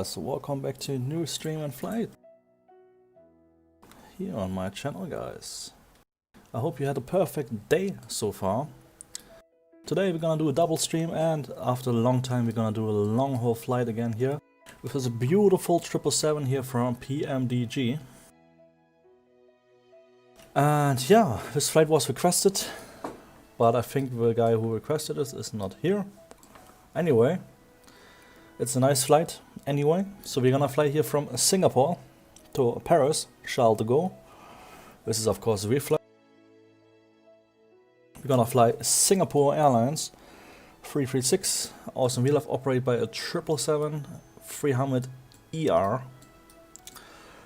So welcome back to a new stream and flight here on my channel, guys. I hope you had a perfect day so far. Today we're gonna do a double stream, and after a long time we're gonna do a long haul flight again here with this beautiful 777 here from PMDG. And yeah, this flight was requested, but I think the guy who requested it is not here. Anyway, it's a nice flight anyway. So we're gonna fly here from Singapore to Paris, Charles de Gaulle. This is of course a reflight. We're gonna fly Singapore Airlines 336, also in real life operated by a 777-300ER.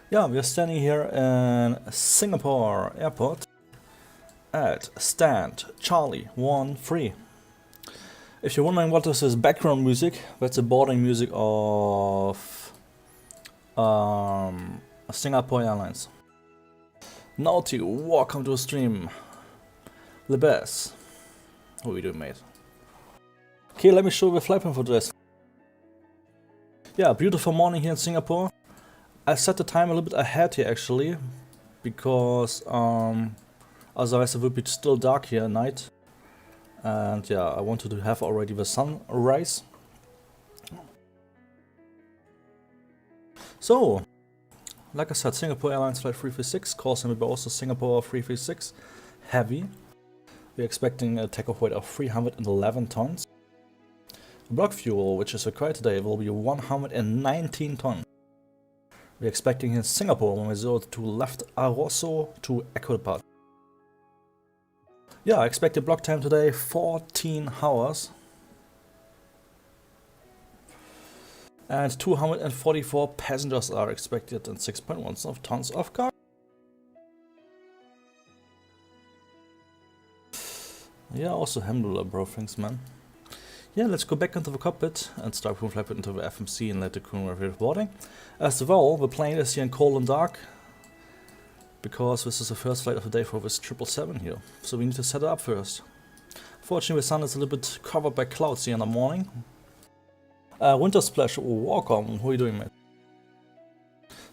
Yeah, we are standing here in Singapore Airport at stand Charlie 13. If you're wondering what this is background music, that's the boarding music of Singapore Airlines. Now to welcome to the stream, Lebes. What are we doing, mate? Okay, let me show you the flight plan for this. Yeah, beautiful morning here in Singapore. I set the time a little bit ahead here actually, because otherwise it would be still dark here at night. And yeah, I wanted to have already the sunrise. So, like I said, Singapore Airlines Flight 336, call sign also Singapore 336 Heavy. We're expecting a takeoff weight of 311 tons. Block fuel, which is required today, will be 119 tons. We're expecting in Singapore when we zero to left Aerosoft to Equipart. Yeah, I expect the block time today 14 hours. And 244 passengers are expected and 6.1 tons of cargo. Yeah, also handle bro, thanks man. Yeah, let's go back into the cockpit and start crew flight into the FMC and let the crew review boarding. As well, the plane is here in cold and dark, because this is the first flight of the day for this 777 here. So we need to set it up first. Fortunately, the sun is a little bit covered by clouds here in the morning. Winter Splash, welcome. How are you doing, mate?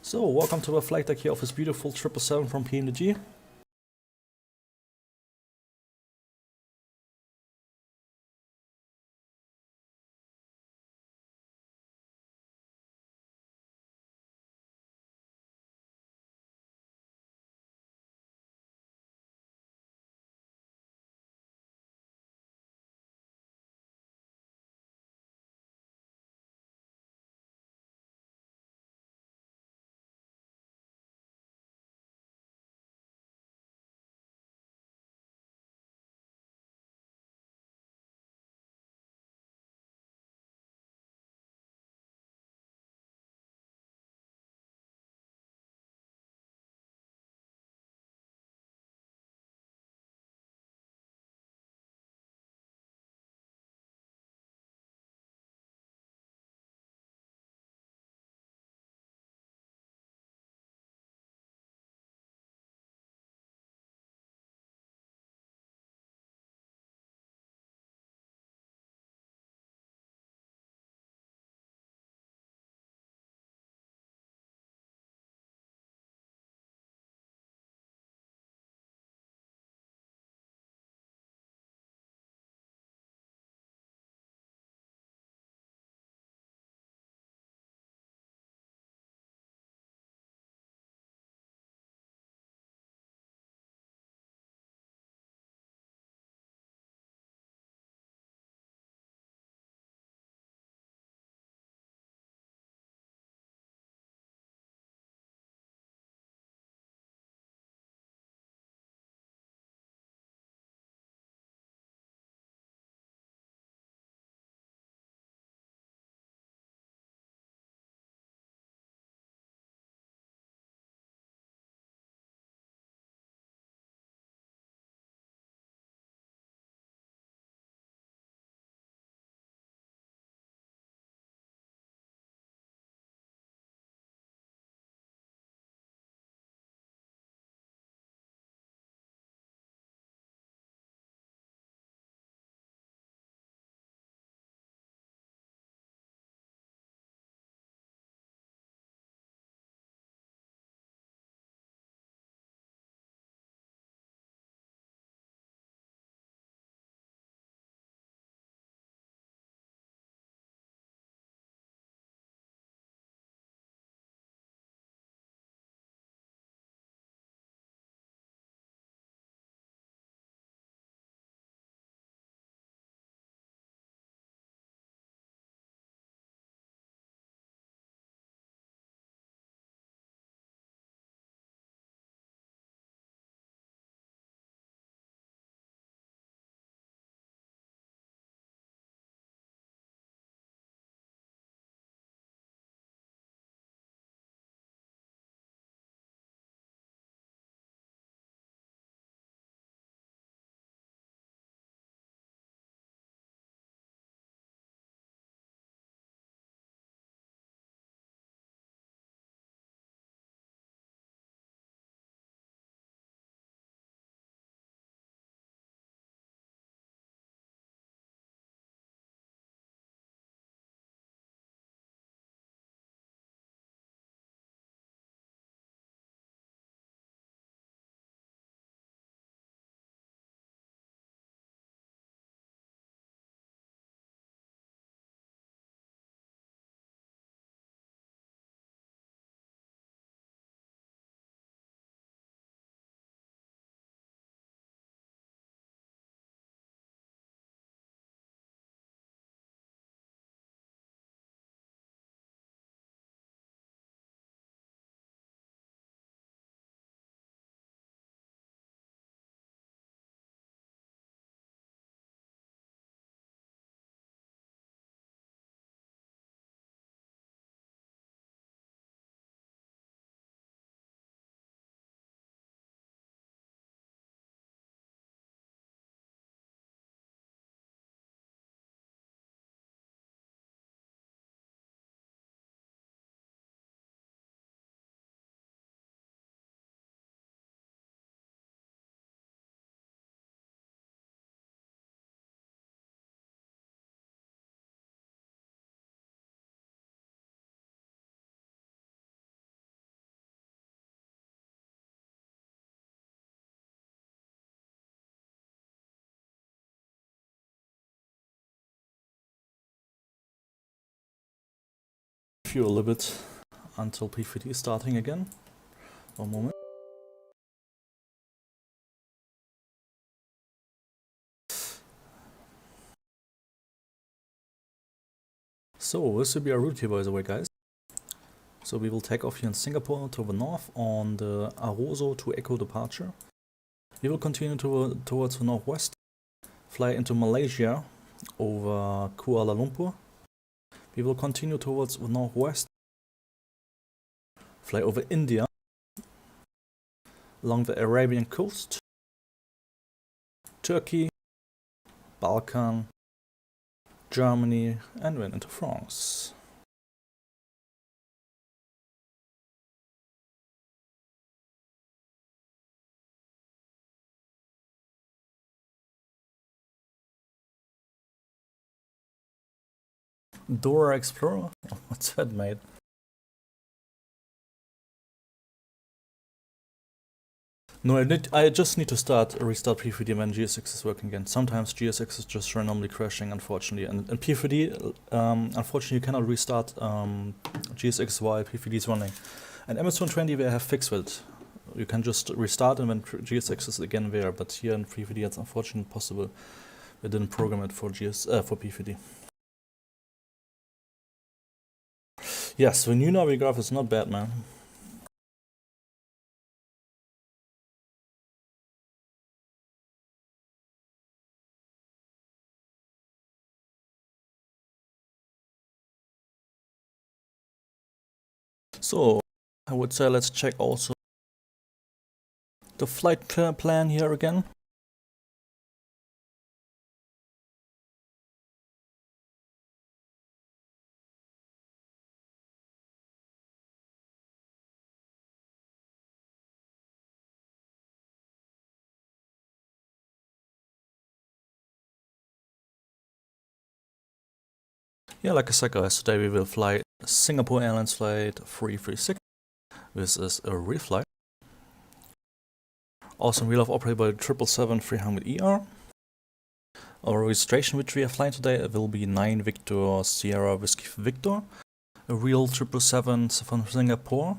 So, welcome to the flight deck here of this beautiful 777 from PMDG. preview a little bit until P3D is starting again. One moment. So this will be our route here, by the way, guys. So we will take off here in Singapore to the north on the Aerosoft to Echo departure. We will continue towards the northwest, fly into Malaysia over Kuala Lumpur. We will continue towards the northwest, fly over India, along the Arabian coast, Turkey, Balkan, Germany, and then into France. Dora Explorer? What's that, mate? No, I just need to restart P3D when GSX is working again. Sometimes GSX is just randomly crashing, unfortunately. And in P3D, unfortunately, you cannot restart GSX while P3D is running. And MS-120, they have fixed it. You can just restart and when GSX is again there. But here in P3D, it's unfortunately possible. They didn't program it for P3D. Yes, the new Navigraph is not bad, man. So, I would say let's check also the flight plan here again. Yeah, like I said, guys, today we will fly Singapore Airlines Flight 336. This is a reflight. Also, we have operated by 777-300ER. Our registration which we are flying today will be 9 Victor Sierra Whiskey Victor, a real 777 from Singapore,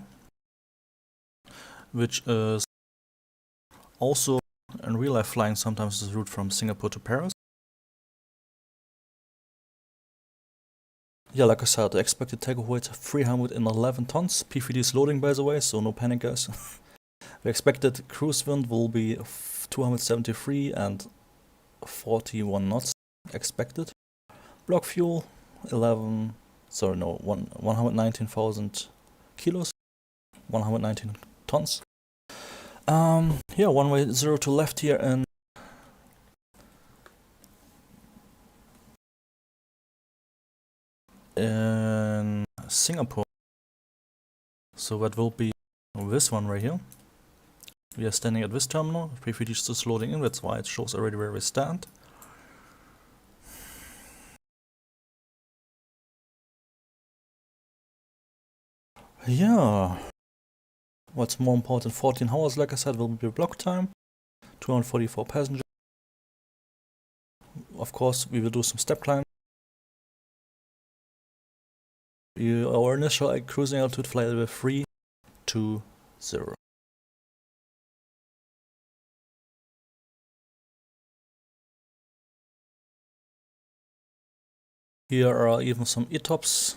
which is also in real life flying sometimes the route from Singapore to Paris. Yeah, like I said, the expected takeoff weight 311 tons. P3D is loading, by the way, so no panic, guys. The expected cruise wind will be 273 and 41 knots expected. Block fuel 119,000 kilos, 119 tons. Yeah, runway 0 to left here in Singapore. So that will be this one right here. We are standing at this terminal. P3D is just loading in, that's why it shows already where we stand. Yeah. What's more important, 14 hours, like I said, will be block time. 244 passengers. Of course, we will do some step climb. Our initial cruising altitude flight level 320. Here are even some ETOPS.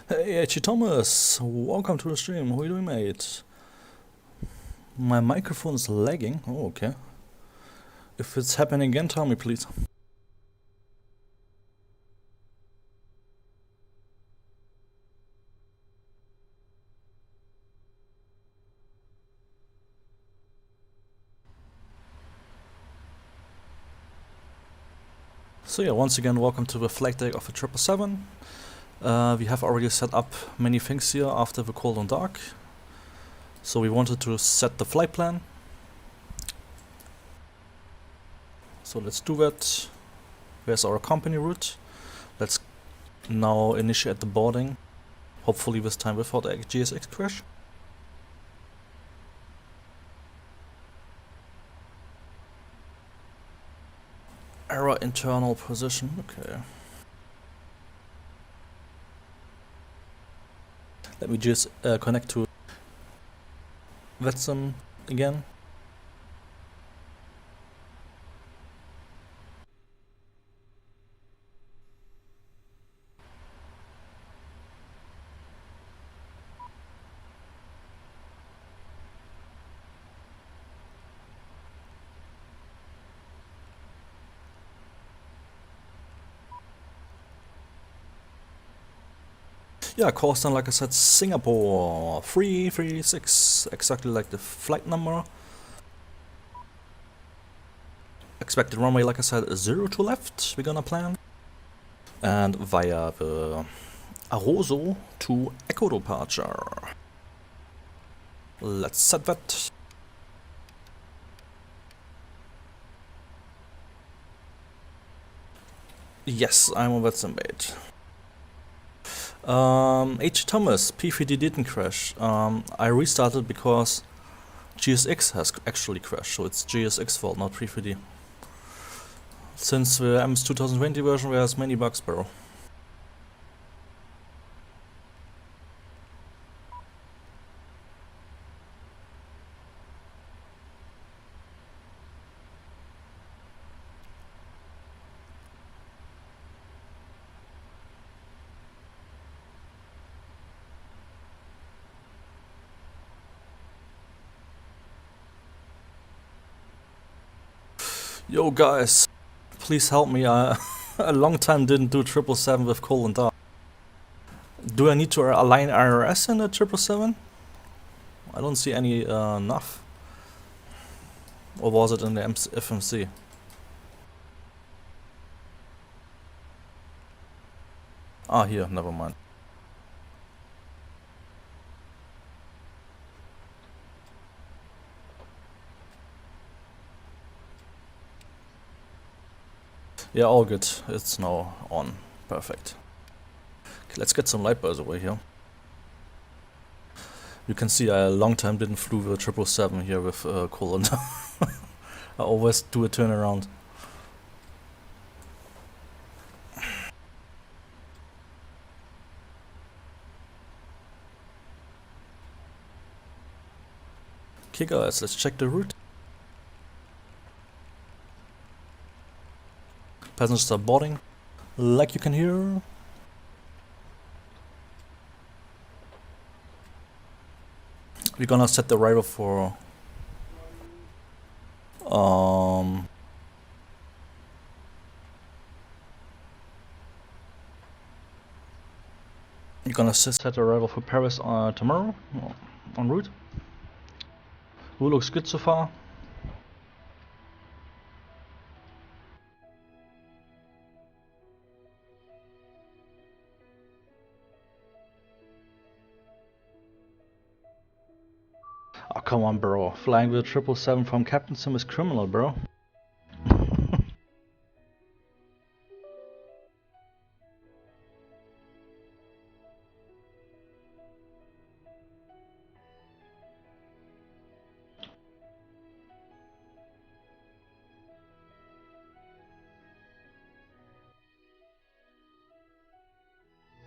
Hey, H. Thomas, welcome to the stream. How are you doing, mate? My microphone is lagging. Oh, okay. If it's happening again, tell me, please. So yeah, once again, welcome to the flight deck of the 777. We have already set up many things here after the cold and dark. So we wanted to set the flight plan. So let's do that. There's our company route. Let's now initiate the boarding. Hopefully this time without a GSX crash. Error internal position, okay. Let me just connect to Flightsim again. Yeah, course then, like I said, Singapore 336, exactly like the flight number. Expected runway, like I said, is 0 to left, we're gonna plan. And via the Aerosoft to Echo departure. Let's set that. Yes, I'm on that simbait. H. Thomas, P3D didn't crash. I restarted because GSX has actually crashed, so it's GSX fault, not P3D. Since the MS 2020 version there's many bugs, bro. Yo guys, please help me. A long time didn't do 777 with cold and dark. Do I need to align IRS in the 777? I don't see any enough. Or was it in the FMC? Ah, here, never mind. Yeah, all good. It's now on. Perfect. Okay, let's get some light bars away here. You can see I a long time didn't flew the 777 here with coolant. I always do a turnaround. Okay guys, let's check the route. Passengers are boarding, like you can hear. We're gonna set the arrival for you're gonna set the arrival for Paris tomorrow en route. Who looks good so far? Oh, come on, bro. Flying with a 777 from Captain Sim is criminal, bro.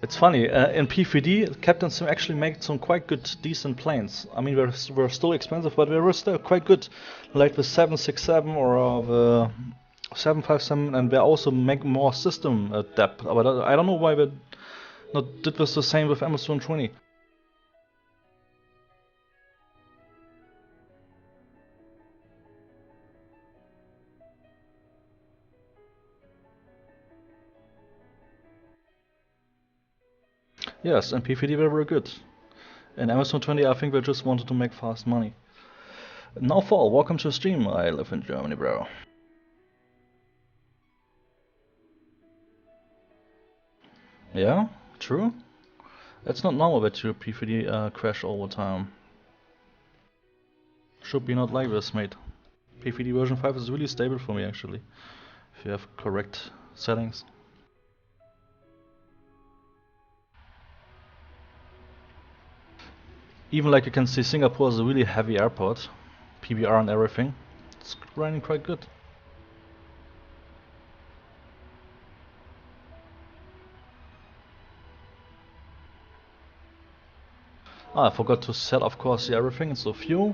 It's funny, in P3D, Captain Sim actually made some quite good, decent planes. I mean, we're still expensive, but they were still quite good. Like the 767 or the 757, and they also make more system depth. But I don't know why they not did this the same with MS 120. Yes, and P3D were very good. In MS 120, I think they just wanted to make fast money. Now fall, welcome to the stream. I live in Germany, bro. Yeah, true. It's not normal that your P3D crash all the time. Should be not like this, mate. P3D version 5 is really stable for me actually, if you have correct settings. Even like you can see, Singapore is a really heavy airport, PBR and everything. It's running quite good. Ah, I forgot to set, of course, the everything, so fuel.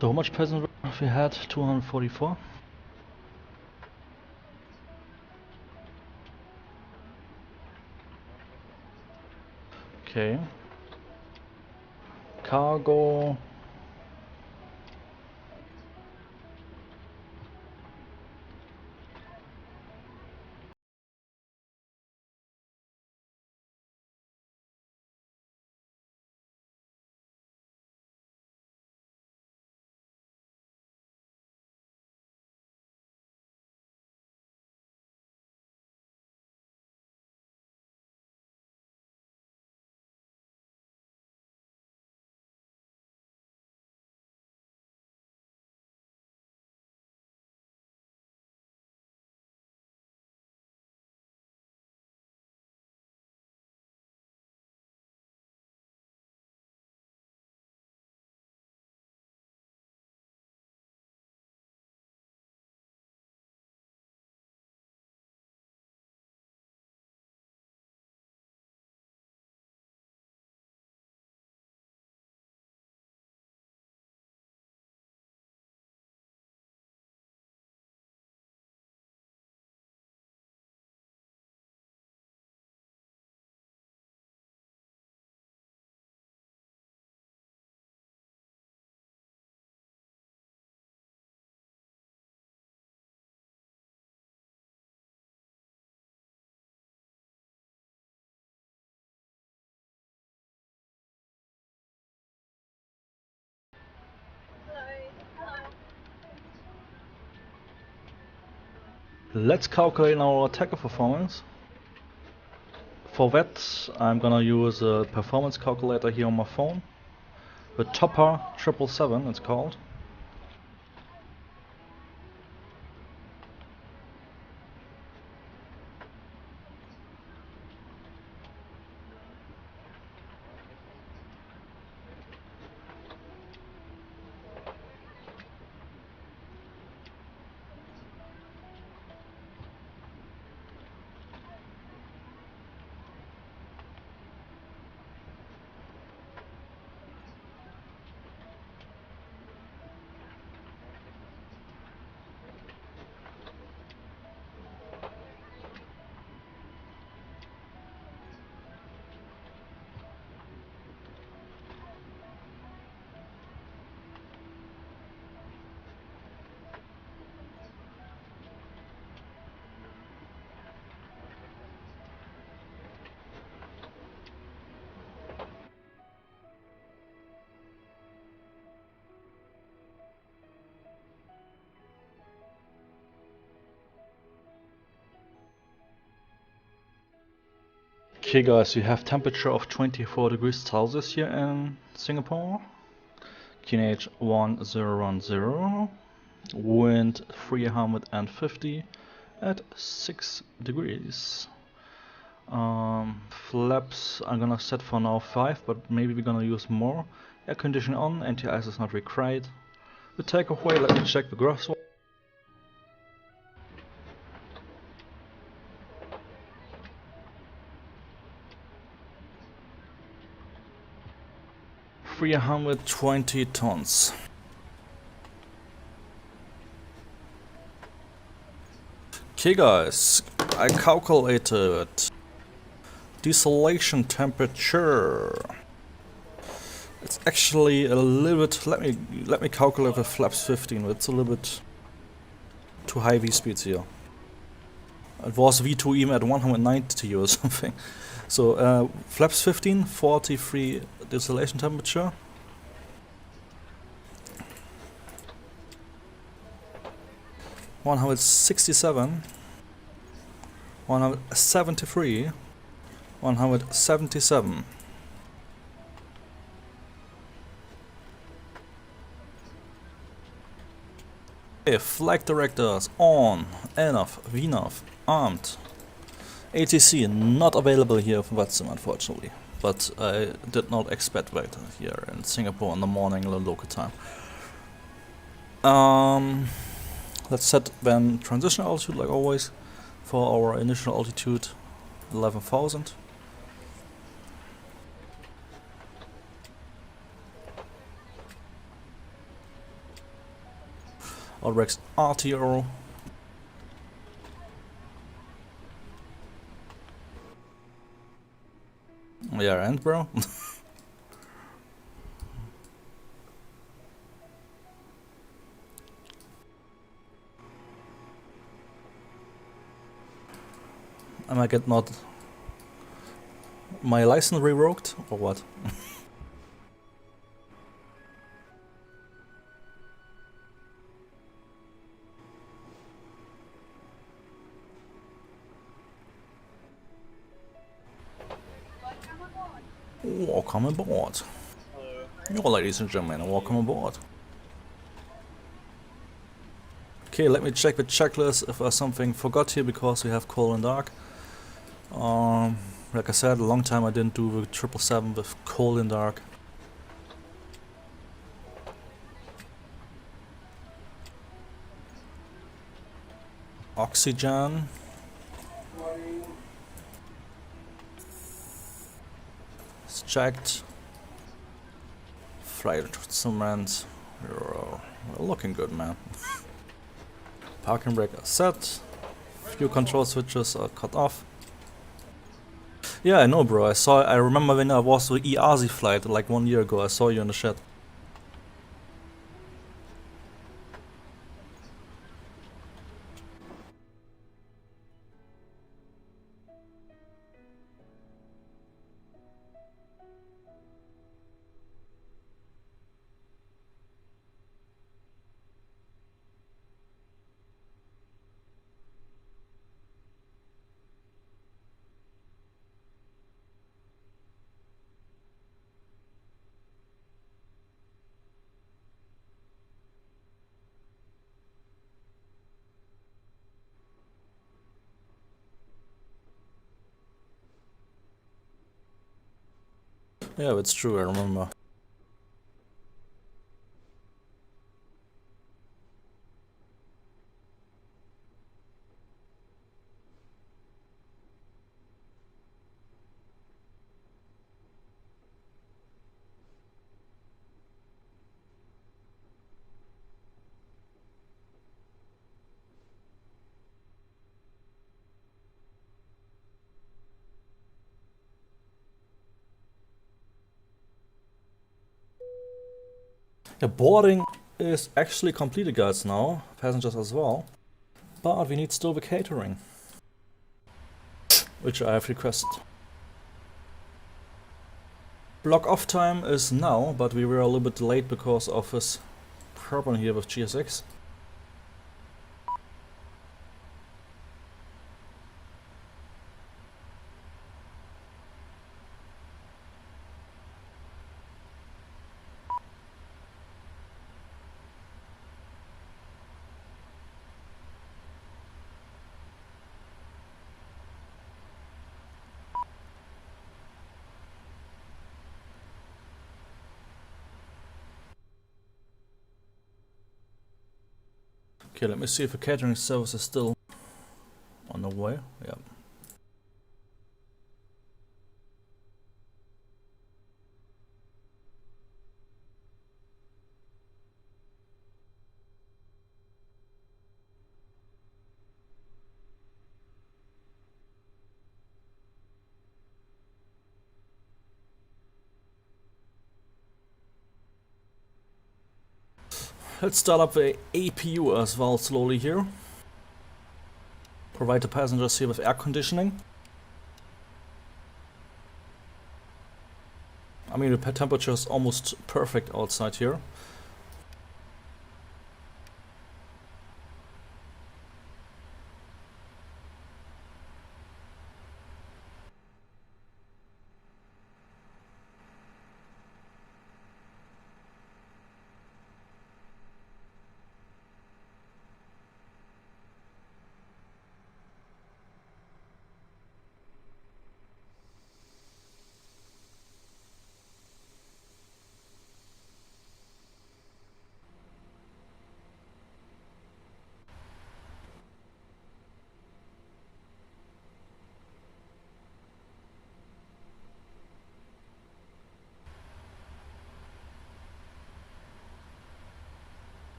So how much passenger have we had? 244. Okay. Cargo. Let's calculate our tackle performance. For that, I'm gonna use a performance calculator here on my phone. The Topper 777, it's called. Okay guys, we have temperature of 24 degrees Celsius here in Singapore. QNH 1010, wind 350 at 6 degrees. Flaps I'm gonna set for now 5, but maybe we're gonna use more. Air conditioning on, anti-ice is not required. The takeaway, let me check the graphs. 320 tons. Okay guys, I calculated desolation temperature. It's actually a little bit, let me calculate with flaps 15, it's a little bit too high V speeds here. It was V2 even at 190 or something. So flaps 15, 43 desolation temperature. (167), 173, 177. Okay, flight directors on, NF, VNAV, armed. ATC not available here for Flightsim unfortunately, but I did not expect that here in Singapore in the morning local time. Let's set then transition altitude like always for our initial altitude 11,000. ORBX RTO. Yeah, and bro. Am I get not my license revoked or what? Welcome aboard. Hello, ladies and gentlemen, welcome aboard. Okay, let me check the checklist if there's something forgot here because we have cold and dark. Like I said, a long time I didn't do the 777 with cold and dark. Oxygen. It's checked. Flight cement. We're looking good, man. Parking brake are set. Few control switches are cut off. Yeah, I know, bro. I remember when I was the ERZ flight like 1 year ago. I saw you in the shed. Yeah, it's true, I remember. Yeah, boarding is actually completed, guys, now. Passengers as well. But we need still the catering, which I have requested. Block off time is now, but we were a little bit late because of this problem here with GSX. Okay, let me see if a catering service is still on the way. Yeah. Let's start up the APU as well slowly here. Provide the passengers here with air conditioning. I mean, the temperature is almost perfect outside here.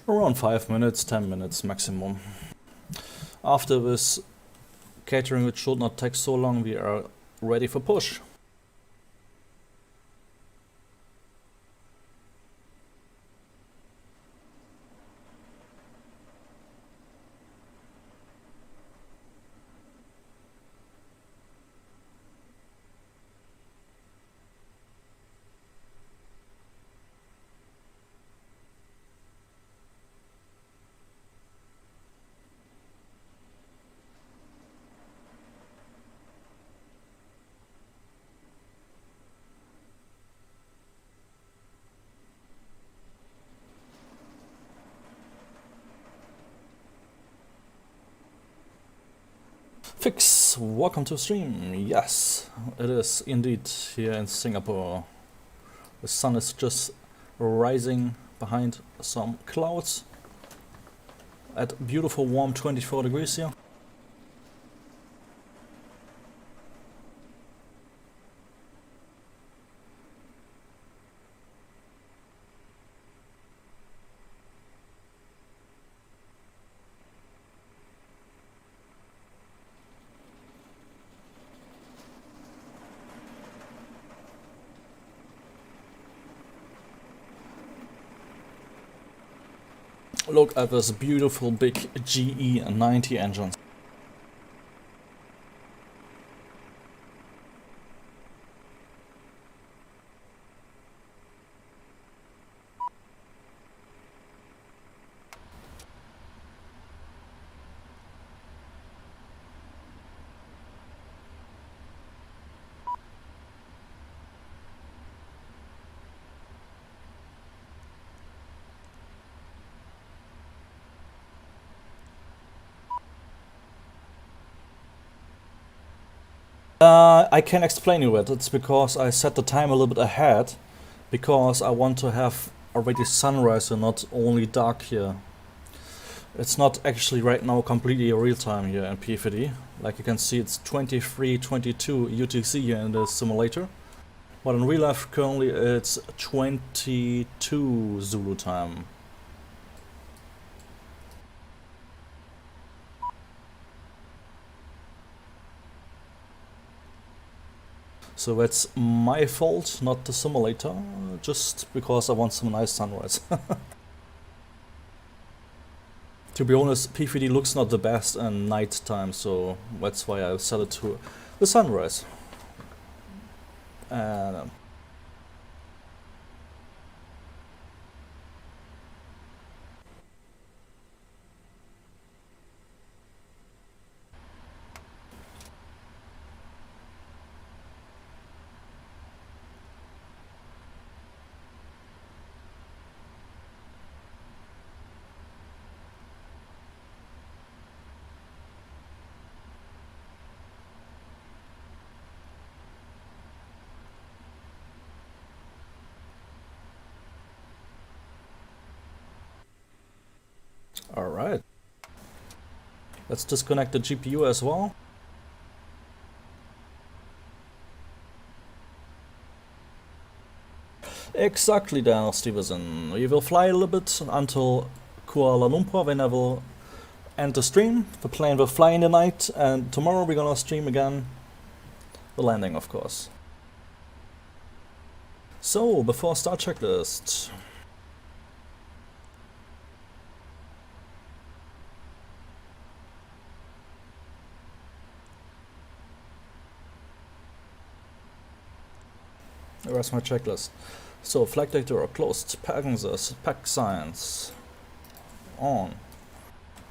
Around 5 minutes, 10 minutes maximum. After this catering, which should not take so long, we are ready for push. Fix, welcome to stream. Yes, it is indeed here in Singapore. The sun is just rising behind some clouds at beautiful warm 24 degrees here. Look at this beautiful big GE90 engine. I can explain you it. It's because I set the time a little bit ahead, because I want to have already sunrise and not only dark here. It's not actually right now completely real time here in PFD. Like you can see, it's 23:22 UTC here in the simulator. But in real life currently it's 22 Zulu time. So that's my fault, not the simulator, just because I want some nice sunrise. To be honest, PFD looks not the best in night time, so that's why I set it to the sunrise. And alright. Let's disconnect the GPU as well. Exactly, Daniel Stevenson. We will fly a little bit until Kuala Lumpur, when I will end the stream. The plane will fly in the night, and tomorrow we're gonna stream again. The landing, of course. So, before start checklist. Where's my checklist? So, flight deck door closed, passengers, pack signs on,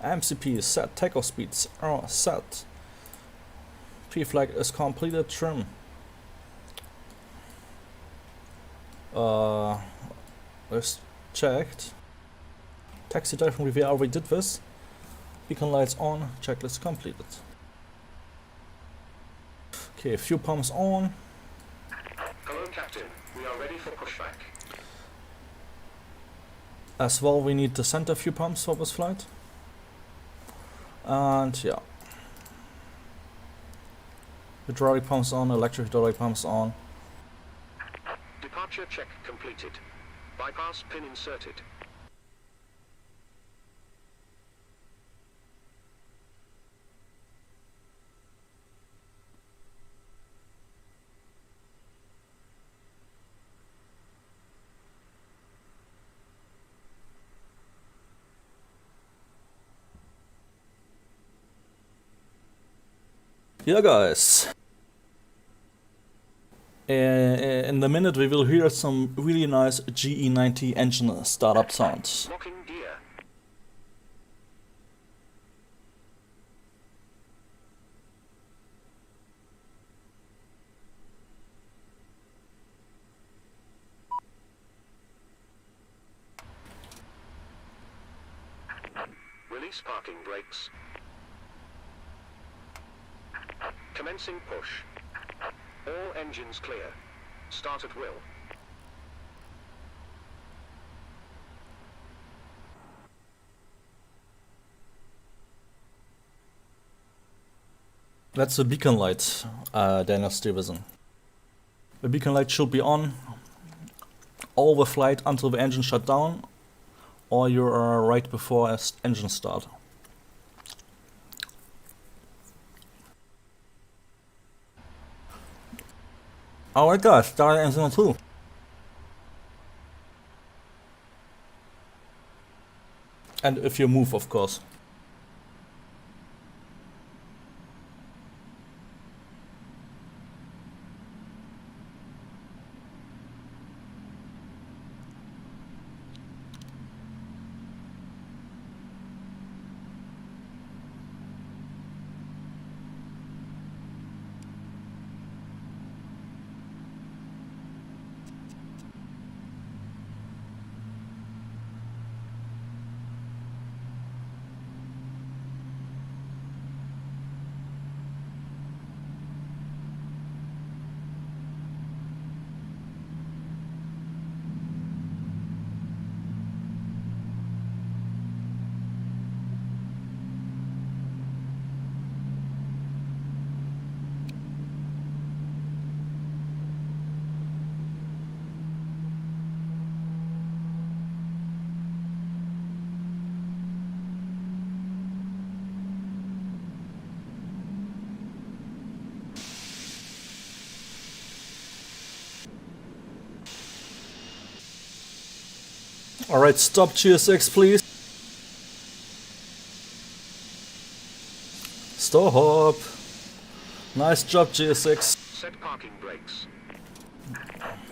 MCP set, takeoff speeds are set, pre-flight is completed, trim. Let's checked. Taxi diving we already did this. Beacon lights on, checklist completed. Okay, fuel pumps on. Hello, Captain. We are ready for pushback. As well, we need the center fuel pumps for this flight. And yeah. Hydraulic pumps on, electric hydraulic pumps on. Departure check completed. Bypass pin inserted. Yeah, guys. In the minute we will hear some really nice GE90 engine startup sounds. Locking gear. Release parking brakes. Commencing push. All engines clear. Start at will. That's the beacon light, Daniel Stevenson. The beacon light should be on all the flight until the engine shut down, or you are right before engine start. Alright guys, start engine 2. And if you move, of course. Alright, stop GSX please. Stop. Nice job GSX. Set parking brakes.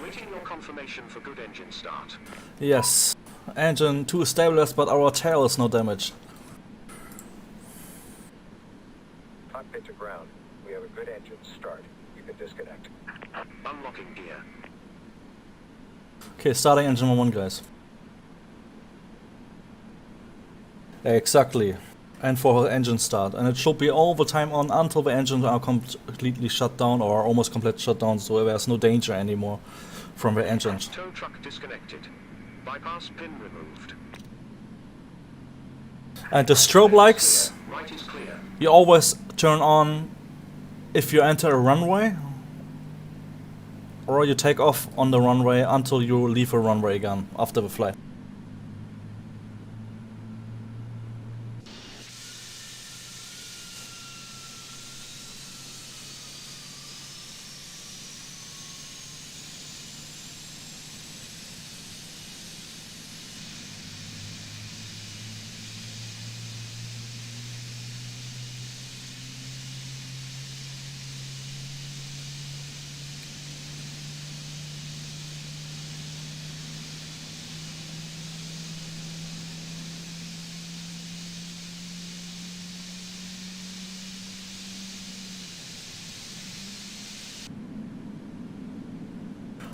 Waiting your confirmation for good engine start. Yes. Engine 2 is stabilized, but our tail is not damaged. Cockpit to ground. We have a good engine start. You can disconnect. Unlocking gear. Okay, starting engine 1, guys. Exactly. And for engine start. And it should be all the time on until the engines are completely shut down or almost completely shut down, so there's no danger anymore from the engines. Tow truck disconnected. Bypass pin removed. And the strobe lights, Right is clear. you always turn on if you enter a runway, or you take off on the runway until you leave a runway again after the flight.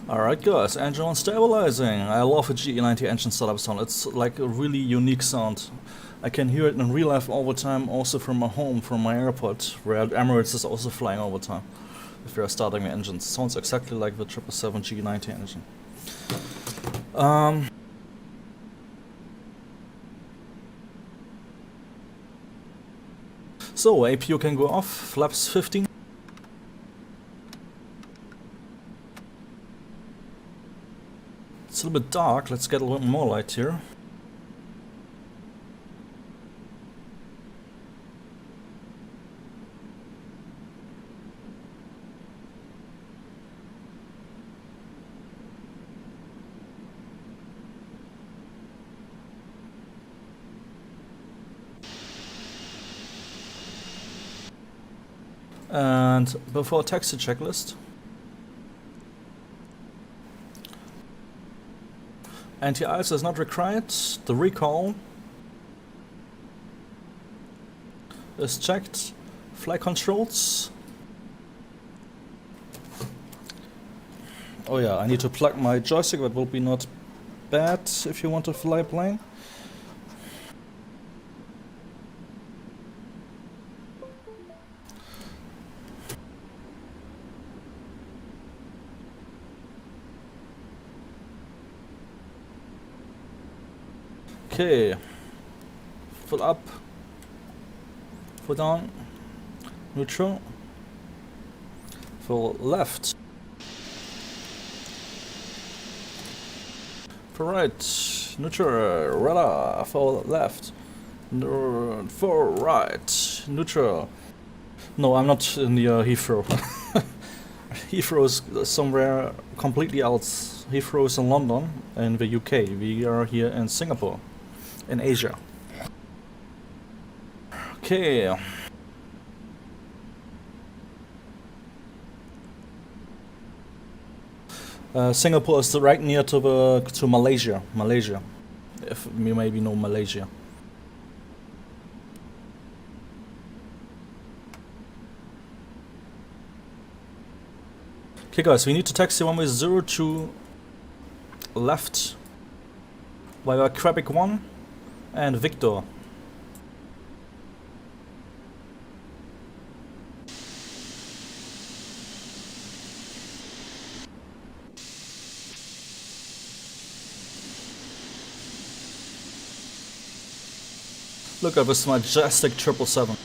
Alright guys, engine 1 stabilizing. I love the GE90 engine startup sound. It's like a really unique sound. I can hear it in real life all the time, also from my home, from my airport, where Emirates is also flying all the time. If you're starting the engines. Sounds exactly like the 777 GE90 engine. So, APU can go off, flaps 15. It's a little bit dark, let's get a little more light here. And before taxi checklist. Anti-ice is not required. The recall is checked. Flight controls. Oh yeah, I need to plug my joystick. That will be not bad if you want to fly a plane. Okay, full up, full down, neutral, full left, full right, neutral, radar, full left, full right, neutral. No, I'm not in the Heathrow. Heathrow is somewhere completely else. Heathrow is in London, in the UK. We are here in Singapore. In Asia. Okay. Singapore is right near to Malaysia. Malaysia, if you maybe know Malaysia. Okay, guys, we need to taxi runway 02 left via Quebec 1. And Victor. Look at this Majestic 777.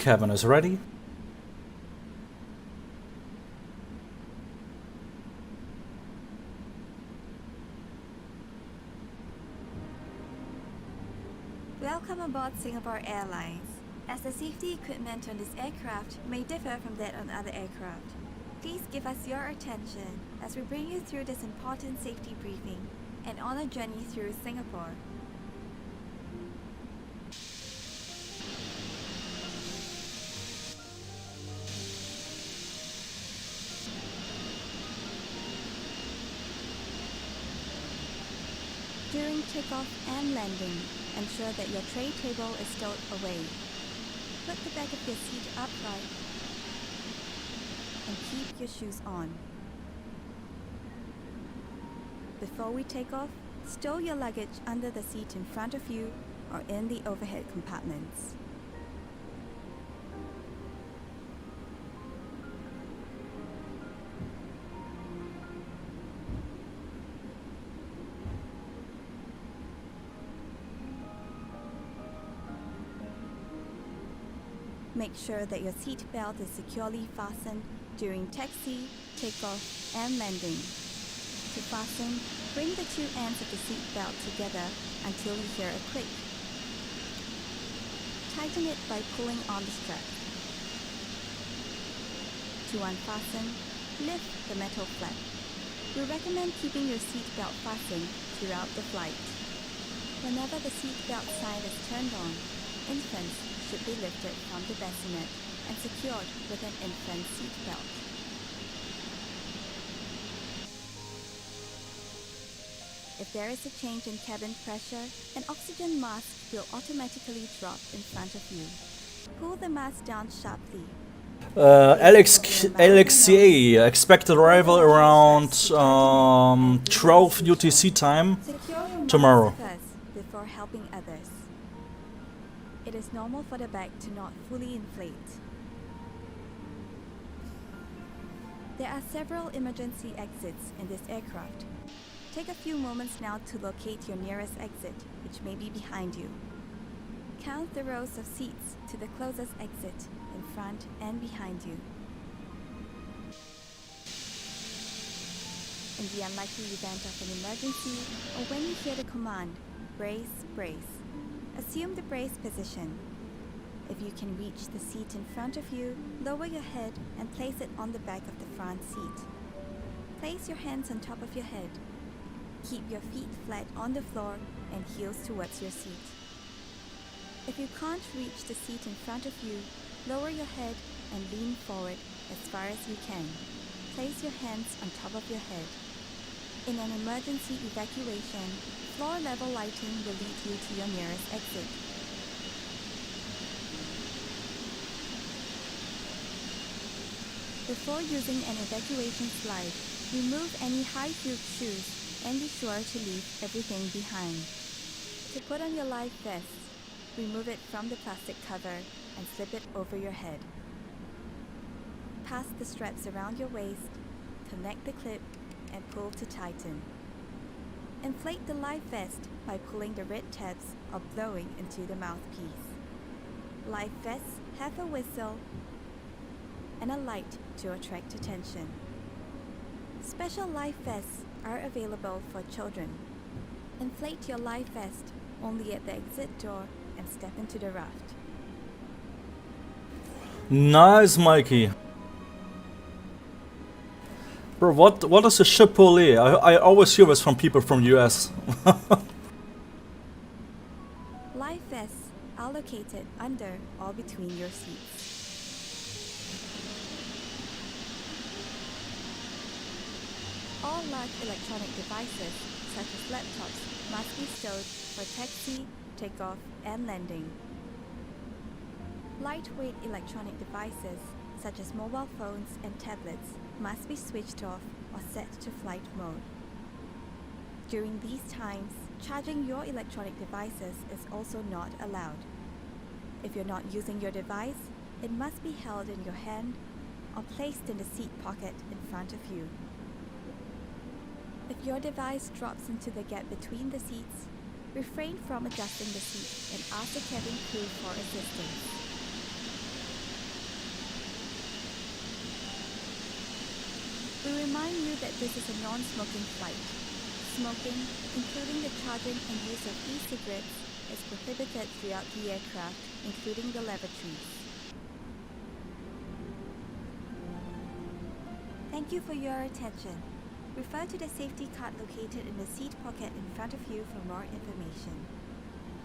cabin is ready. Welcome aboard Singapore Airlines. As the safety equipment on this aircraft may differ from that on other aircraft, please give us your attention as we bring you through this important safety briefing and on a journey through Singapore. During takeoff and landing, ensure that your tray table is stowed away. Put the back of your seat upright and keep your shoes on. Before we take off, stow your luggage under the seat in front of you or in the overhead compartments. Make sure that your seat belt is securely fastened during taxi, takeoff, and landing. To fasten, bring the two ends of the seat belt together until you hear a click. Tighten it by pulling on the strap. To unfasten, lift the metal flap. We recommend keeping your seat belt fastened throughout the flight. Whenever the seat belt sign is turned on, infants should be lifted from the bassinet and secured with an infant seat belt. If there is a change in cabin pressure, an oxygen mask will automatically drop in front of you. Pull the mask down sharply. LXCA, expected arrival around 12 UTC time tomorrow. First before helping others. It is normal for the bag to not fully inflate. There are several emergency exits in this aircraft. Take a few moments now to locate your nearest exit, which may be behind you. Count the rows of seats to the closest exit in front and behind you. In the unlikely event of an emergency, or when you hear the command, brace, brace, assume the brace position. If you can reach the seat in front of you, lower your head and place it on the back of the front seat. Place your hands on top of your head. Keep your feet flat on the floor and heels towards your seat. If you can't reach the seat in front of you, lower your head and lean forward as far as you can. Place your hands on top of your head. In an emergency evacuation, floor level lighting will lead you to your nearest exit. Before using an evacuation slide, remove any high-heeled shoes and be sure to leave everything behind. To put on your life vest, remove it from the plastic cover and slip it over your head. Pass the straps around your waist, connect the clip, and pull to tighten. Inflate the life vest by pulling the red tabs or blowing into the mouthpiece. Life vests have a whistle and a light to attract attention. Special life vests are available for children. Inflate your life vest only at the exit door and step into the raft. Nice, Mikey. Bro, what is a Chaseplane? I always hear this from people from US. Life vests are located under or between your seats. All large electronic devices, such as laptops, must be stowed for taxi, takeoff, and landing. Lightweight electronic devices, such as mobile phones and tablets, must be switched off or set to flight mode. During these times, charging your electronic devices is also not allowed. If you're not using your device, it must be held in your hand or placed in the seat pocket in front of you. If your device drops into the gap between the seats, refrain from adjusting the seat and ask the cabin crew for assistance. We remind you that this is a non-smoking flight. Smoking, including the charging and use of e-cigarettes, is prohibited throughout the aircraft, including the lavatories. Thank you for your attention. Refer to the safety card located in the seat pocket in front of you for more information.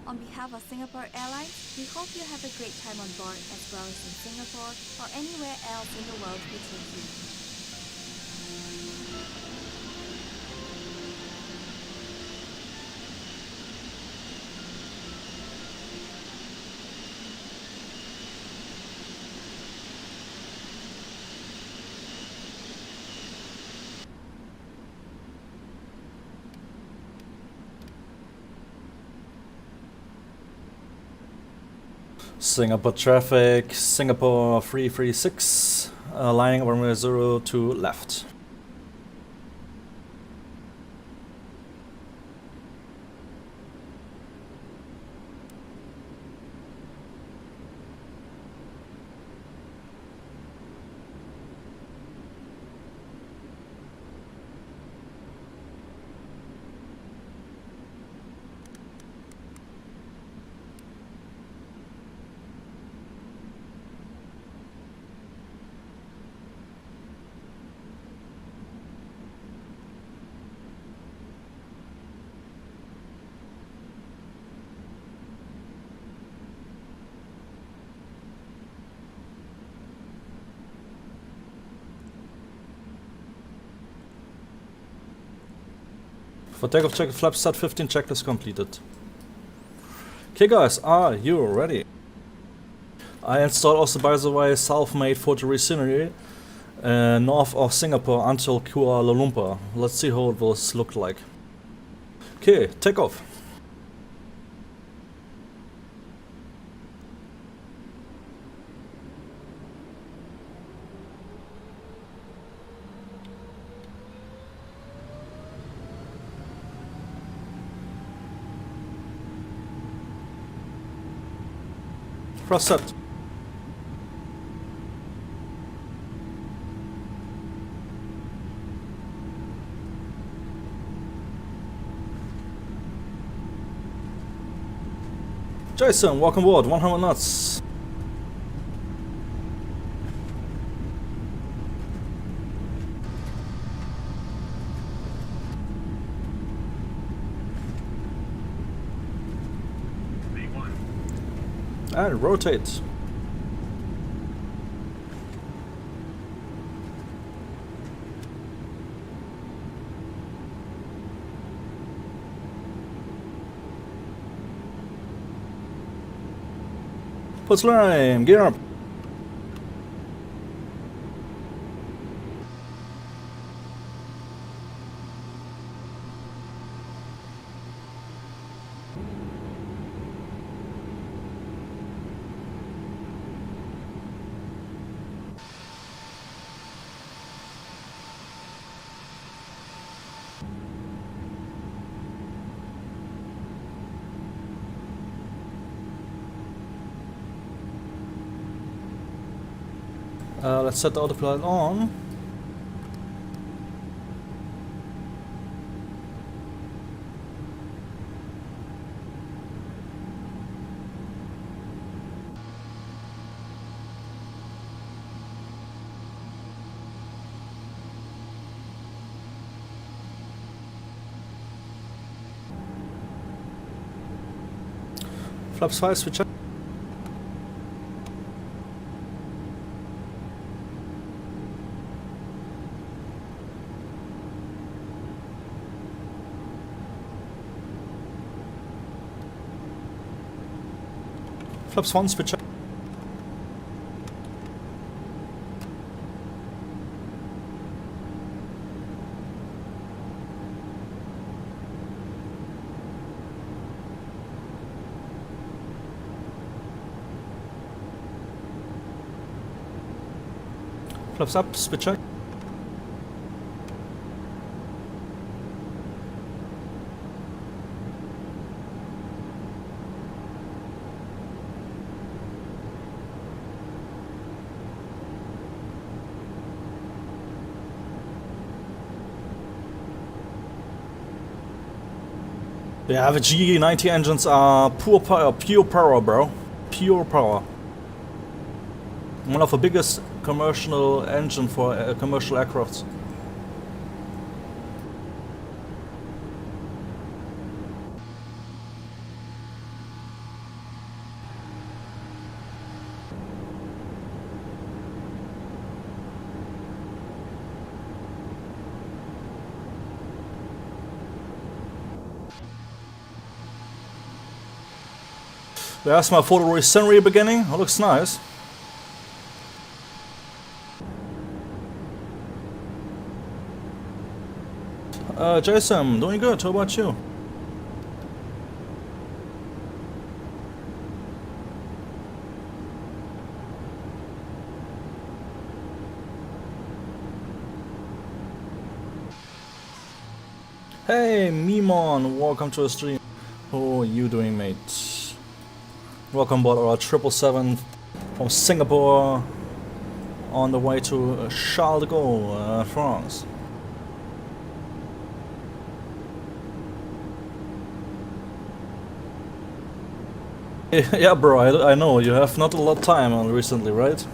On behalf of Singapore Airlines, we hope you have a great time on board as well as in Singapore or anywhere else in the world we take you. Singapore traffic, Singapore 336, lying runway 02 left. For takeoff, check flaps start 15, checklist completed. Okay guys, are you ready? I installed also, by the way, self-made photoreal scenery north of Singapore until Kuala Lumpur. Let's see how it will look like. Okay, take off. Press set. Jason, welcome aboard, 100 knots. And rotate. Put slime, gear up. Let's set the autopilot on. Flaps 5, switch up. Flaps 1, switch up. Flaps up, switch up. Yeah, the GE90 engines are pure power, bro. Pure power. One of the biggest commercial engine for commercial aircrafts. There's my Photoreal scenery beginning. It looks nice. Jason, doing good. How about you? Hey, Mimon, welcome to the stream. How are you doing, mate? Welcome aboard our 777 from Singapore on the way to Charles de Gaulle, France. Yeah, bro, I know, you have not a lot of time recently, right?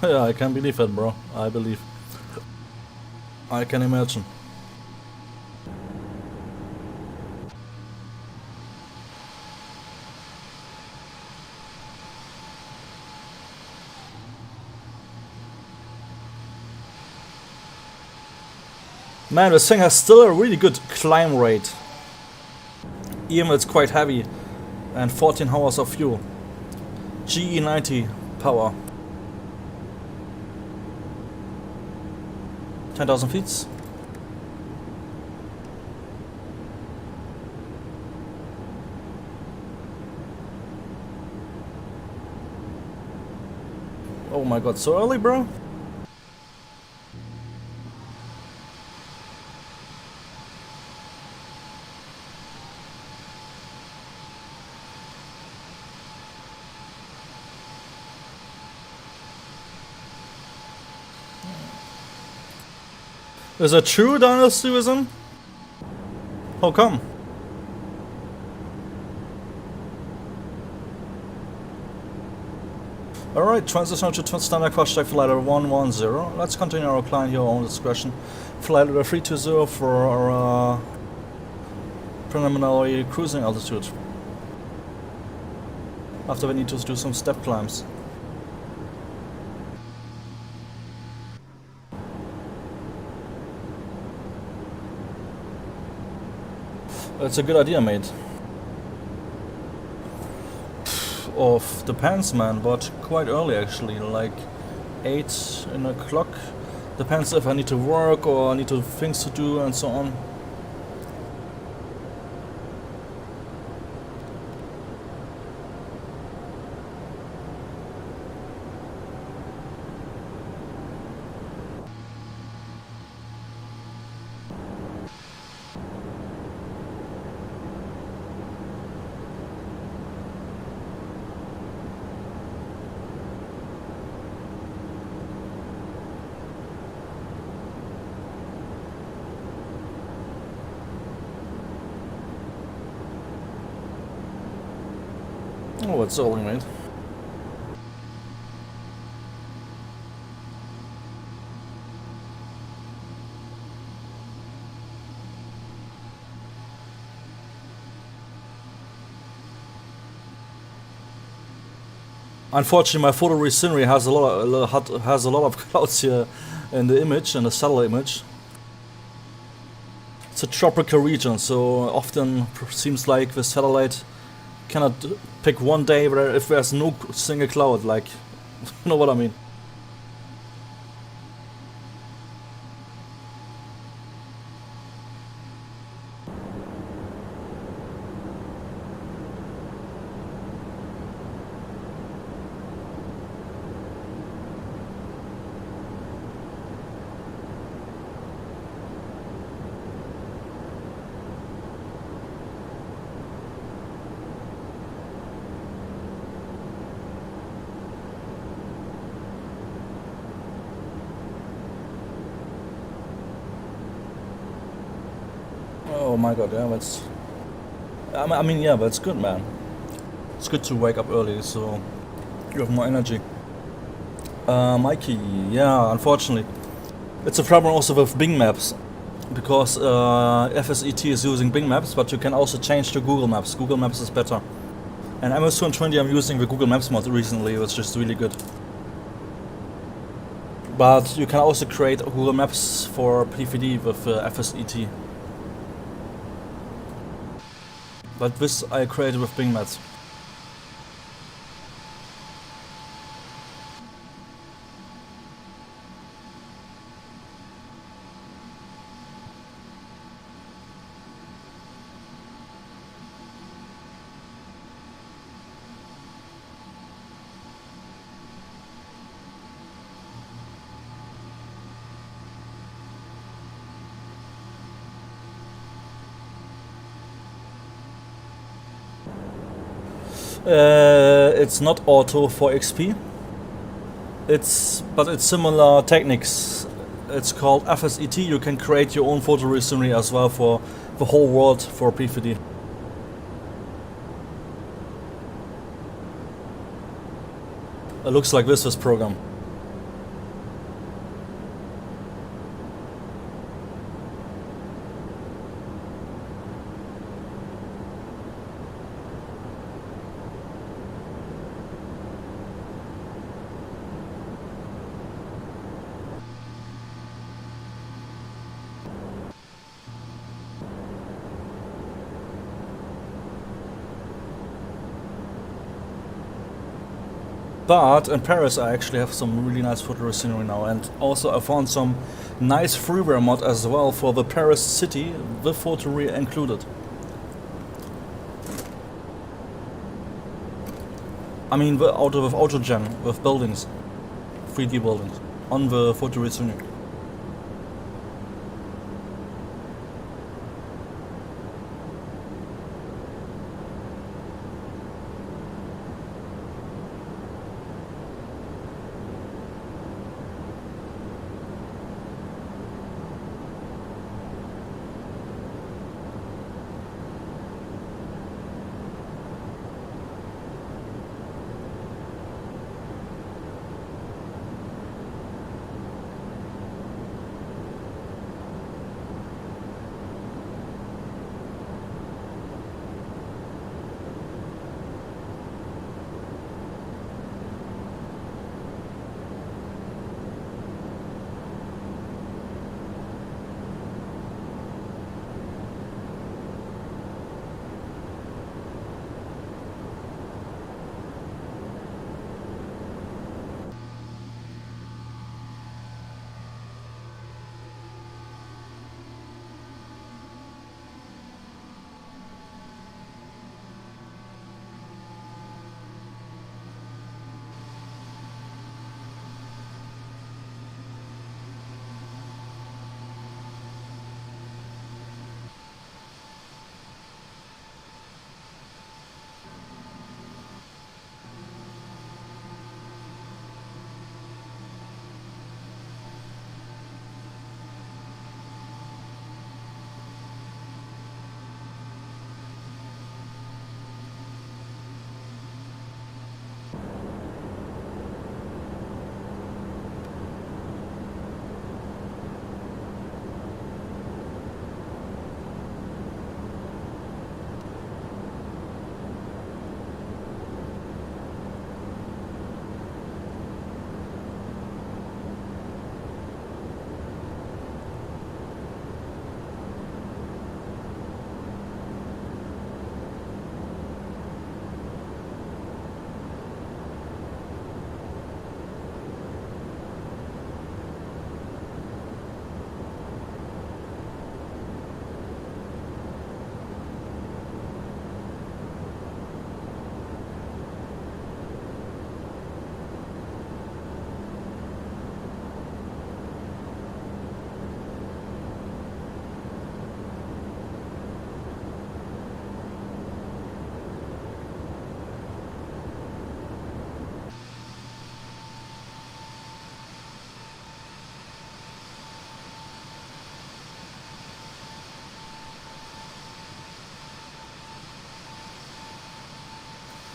Yeah, I can believe it, bro. I believe. I can imagine. Man, this thing has still a really good climb rate. Even though it's quite heavy. And 14 hours of fuel. GE90 power. 10,000 feet. Oh my god, so early, bro? Is it true, Dynastyism? How come? Alright, transition to standard cross check flight level 110. Let's continue our climb here on discretion. Flight level 320 for our preliminary cruising altitude. After we need to do some step climbs. That's a good idea, mate. Depends, man, but quite early actually, like 8 o'clock. Depends if I need to work or I need to things to do and so on. Oh, it's early, mate. Unfortunately, my Photoreal scenery has a lot of clouds here in the image, in the satellite image. It's a tropical region, so often seems like the satellite cannot pick one day where if there's no single cloud, like, you know what I mean. Oh my god, yeah, that's... I mean, yeah, that's good, man. It's good to wake up early, so you have more energy. Mikey, yeah, unfortunately. It's a problem also with Bing Maps, because FSET is using Bing Maps, but you can also change to Google Maps. Google Maps is better. And MS220 I'm using the Google Maps mod recently, it's just really good. But you can also create Google Maps for PVD with FSET. But this I created with Bing Maps. It's not auto for XP. But it's similar techniques. It's called FSET. You can create your own photoreal scenery as well for the whole world for PVD. It looks like this program. But in Paris I actually have some really nice photoreal scenery now, and also I found some nice freeware mod as well for the Paris city with photoreal included. I mean with AutoGen, with buildings, 3D buildings, on the photoreal scenery.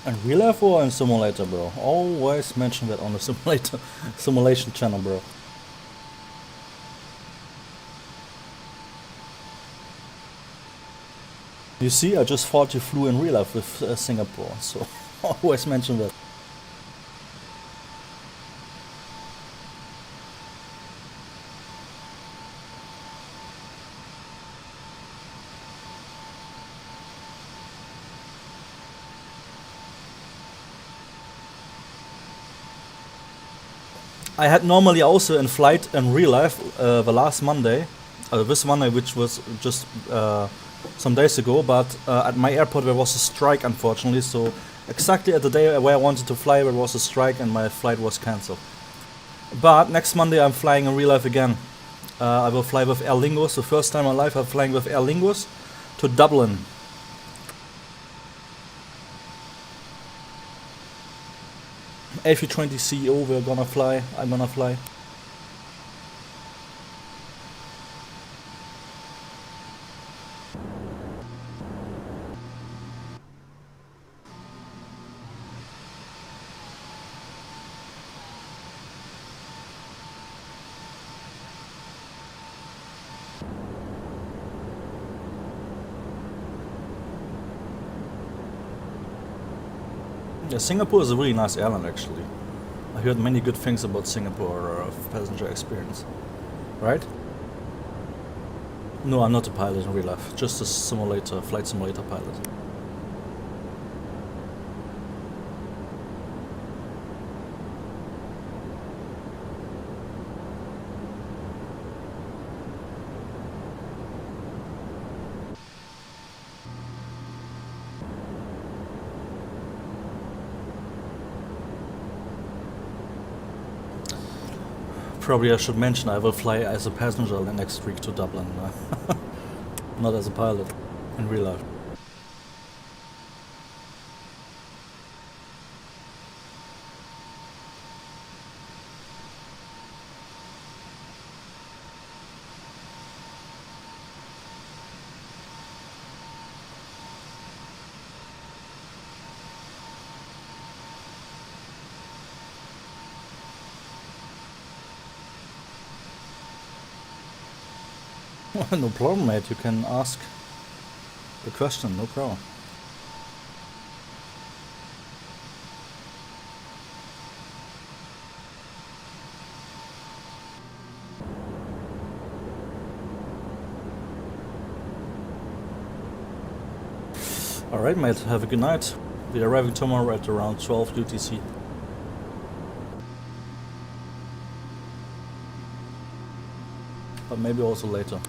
In real life or in simulator, bro? Always mention that on the simulation channel, bro. You see, I just thought you flew in real life with Singapore, so always mention that. I had normally also in flight in real life the last Monday, this Monday, which was just some days ago, but at my airport there was a strike, unfortunately, so exactly at the day where I wanted to fly there was a strike and my flight was cancelled. But next Monday I'm flying in real life again. I will fly with Aer Lingus, the first time in my life I'm flying with Aer Lingus to Dublin. A320 CEO, we're gonna fly, I'm gonna fly. Yeah, Singapore is a really nice airline actually. I heard many good things about Singapore passenger experience. Right? No, I'm not a pilot in real life, just a simulator, flight simulator pilot. Probably I should mention I will fly as a passenger the next week to Dublin, not as a pilot in real life. No problem, mate. You can ask the question, no problem. Alright, mate. Have a good night. We're arriving tomorrow at around 12 UTC. But maybe also later.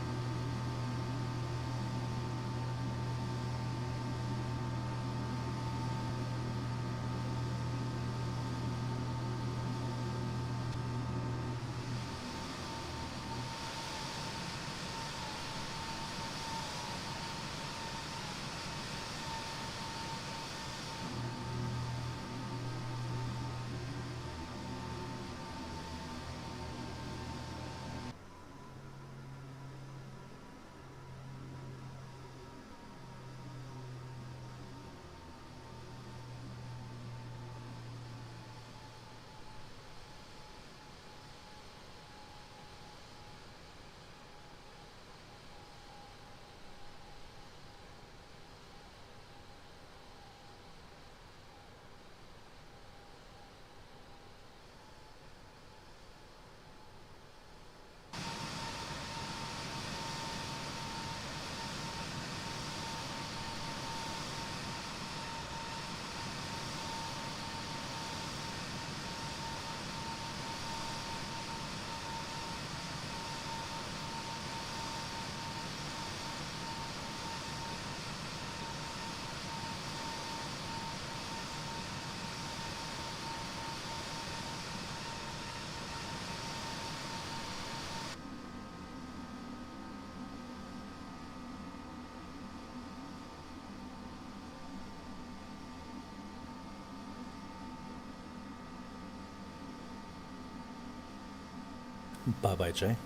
Bye bye, Jay.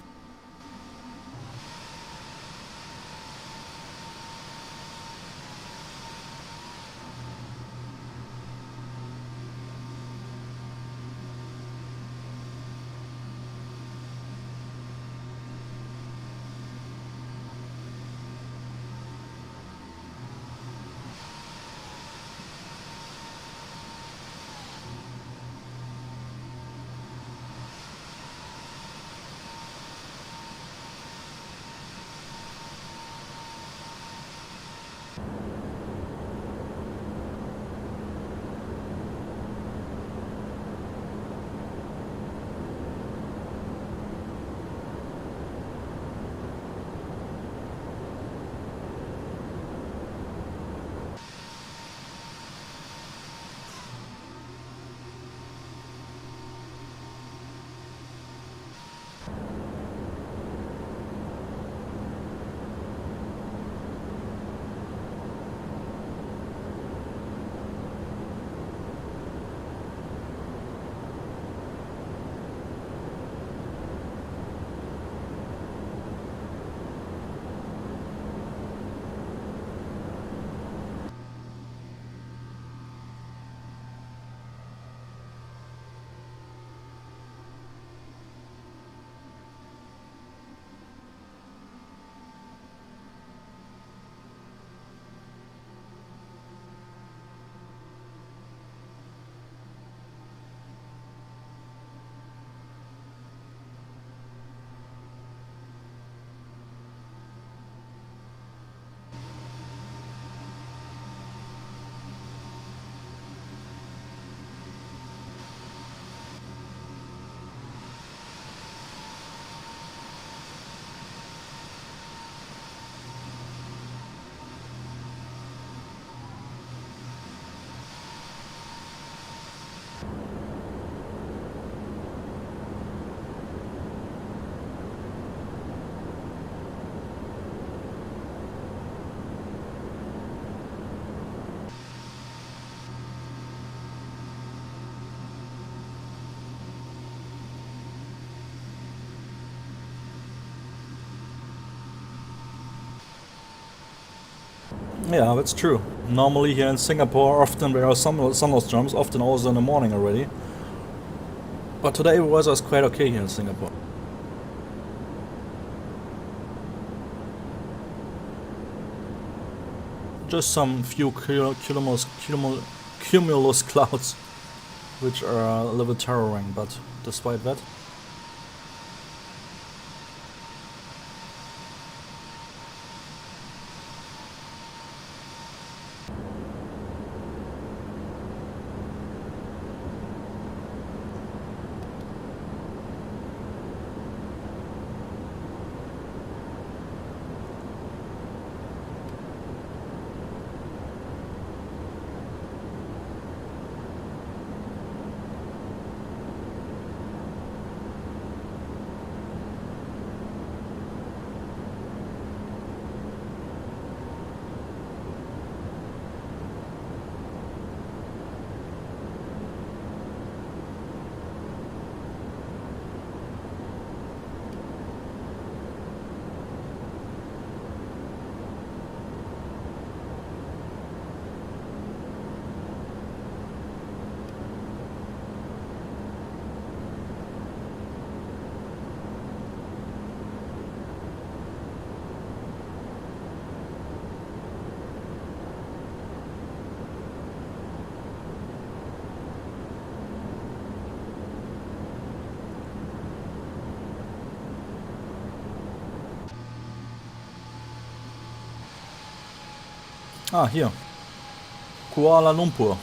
Yeah, that's true. Normally here in Singapore, often there are some thunderstorms, often also in the morning already. But today the weather is quite okay here in Singapore. Just some few cumulus clouds, which are a little bit towering, but despite that. Ah, hier. Kuala Lumpur.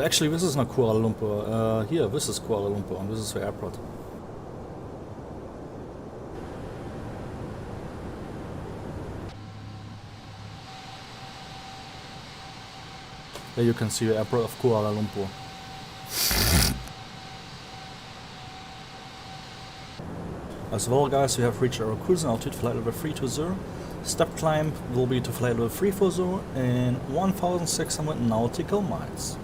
Actually, this is not Kuala Lumpur. Here, this is Kuala Lumpur, and this is the airport. There you can see the airport of Kuala Lumpur. As well, guys, we have reached our cruising altitude, flight level 320. Step climb will be to flight level 340 in 1,600 nautical miles.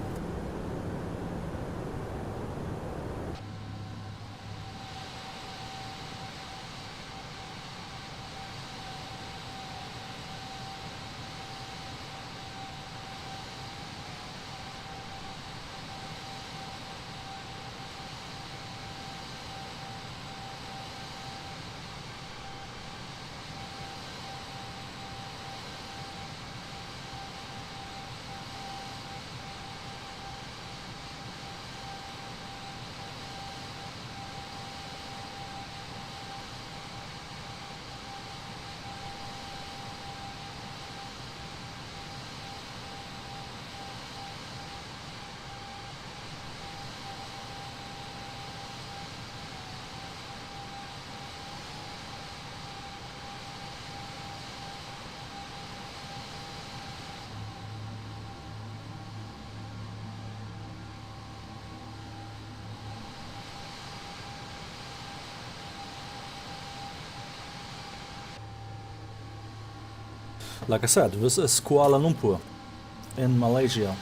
Like I said, this is Kuala Lumpur in Malaysia.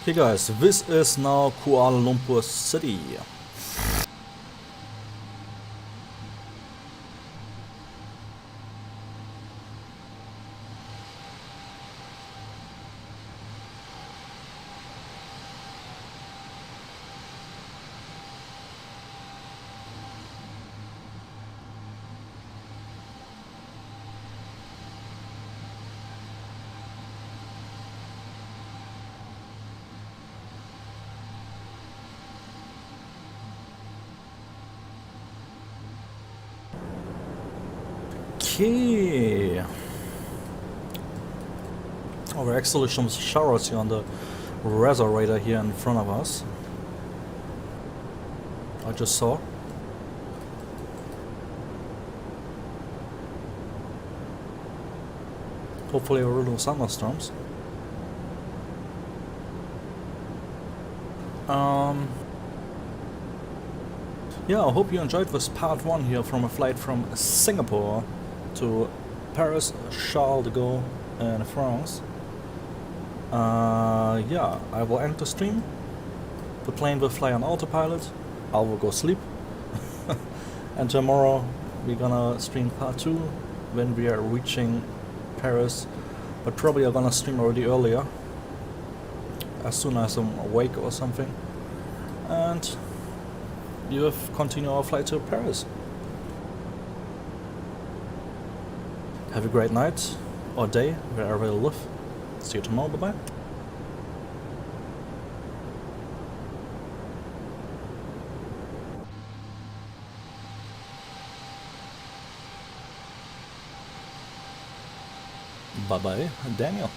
Okay guys, this is now Kuala Lumpur City. Okay. Oh, we're actually some showers here on the Razor Radar here in front of us. I just saw. Hopefully a little thunderstorms. Yeah, I hope you enjoyed this part 1 here from a flight from Singapore to Paris, Charles de Gaulle in France. Yeah, I will end the stream. The plane will fly on autopilot. I will go sleep. And tomorrow we're gonna stream part 2 when we are reaching Paris. But probably I'm gonna stream already earlier, as soon as I'm awake or something. And you have continue our flight to Paris. Have a great night or day wherever you live. See you tomorrow. Bye bye. Bye bye, Daniel.